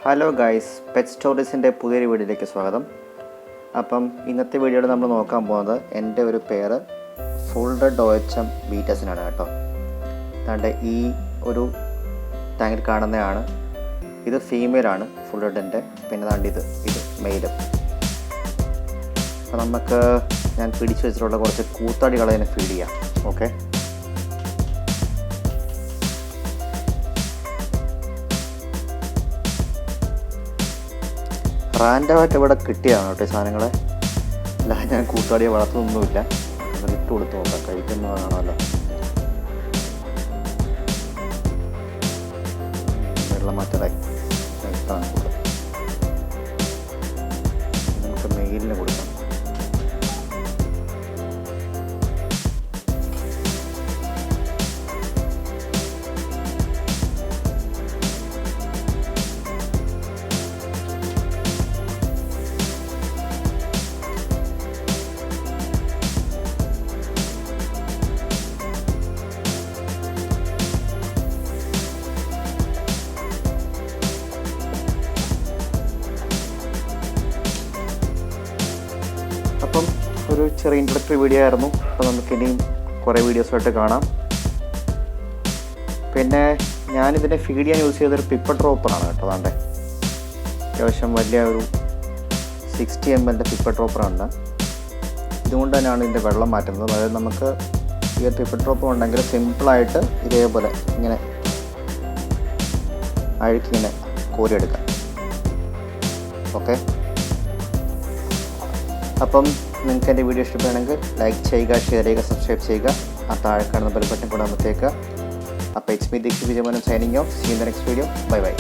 Hello guys, pet സ്റ്റോറീസിൻ്റെ പുതിയൊരു വീഡിയോയിലേക്ക് സ്വാഗതം. അപ്പം ഇന്നത്തെ വീഡിയോയിൽ നമ്മൾ നോക്കാൻ പോകുന്നത് എൻ്റെ ഒരു പേര് ഫുൾ റെഡ് OHM ബീറ്റസിനാണ് കേട്ടോ. അതുകൊണ്ട് ഈ ഒരു ടാങ്കിൽ കാണുന്നതാണ്, ഇത് ഫീമെയിലാണ് ഫുൾ റെഡിൻ്റെ. പിന്നെ അതുകൊണ്ട് ഇത് മെയിലും. അപ്പോൾ നമുക്ക് ഞാൻ പിടിച്ചു വെച്ചിട്ടുള്ള കുറച്ച് കൂത്താടികളെ തന്നെ ഫീഡ് ചെയ്യാം. ഓക്കെ, റാൻഡമായിട്ട് ഇവിടെ കിട്ടിയതാണ് കേട്ടോ ഈ സാധനങ്ങളെ. അല്ല, ഞാൻ കൂത്താടിയെ വളർത്തുന്നൊന്നുമില്ല. ഇട്ട് കൊടുത്ത് നോക്കാം, കഴിക്കുന്നതാണല്ലോ. വെള്ളം മാറ്റതായി നമുക്ക് മെയിലിന് കൊടുക്കാം. അപ്പം ഒരു ചെറിയ ഇൻട്രൊഡക്ടറി വീഡിയോ ആയിരുന്നു. അപ്പോൾ നമുക്കിനിയും കുറേ വീഡിയോസായിട്ട് കാണാം. പിന്നെ ഞാനിതിനെ ഫീഡ് ചെയ്യാൻ യൂസ് ചെയ്തൊരു പിപ്പർ ഡ്രോപ്പറാണ് കേട്ടോ. അതാണ്ട് അത്യാവശ്യം വലിയ ഒരു 60 ml പിപ്പർ ഡ്രോപ്പറാണ്. ഇതുകൊണ്ട് തന്നെയാണ് ഇതിൻ്റെ വെള്ളം മാറ്റുന്നത്. അതായത് നമുക്ക് ഈ ഒരു പിപ്പർ ഡ്രോപ്പർ ഉണ്ടെങ്കിൽ സിമ്പിളായിട്ട് ഇതേപോലെ ഇങ്ങനെ അഴുക്കിങ്ങനെ കോരിയെടുക്കാം. ഓക്കെ, അപ്പം നിങ്ങൾക്ക് എൻ്റെ വീഡിയോ ഇഷ്ടപ്പെടുകയാണെങ്കിൽ ലൈക്ക് ചെയ്യുക, ഷെയർ ചെയ്യുക, സബ്സ്ക്രൈബ് ചെയ്യുക. ആ താഴെ കാണുന്ന ബെൽ ബട്ടൺ കൂടെ അമർത്തേക്കുക. അപ്പോൾ it's me Deeksha Vijayamohan signing off. See in the next video. Bye by.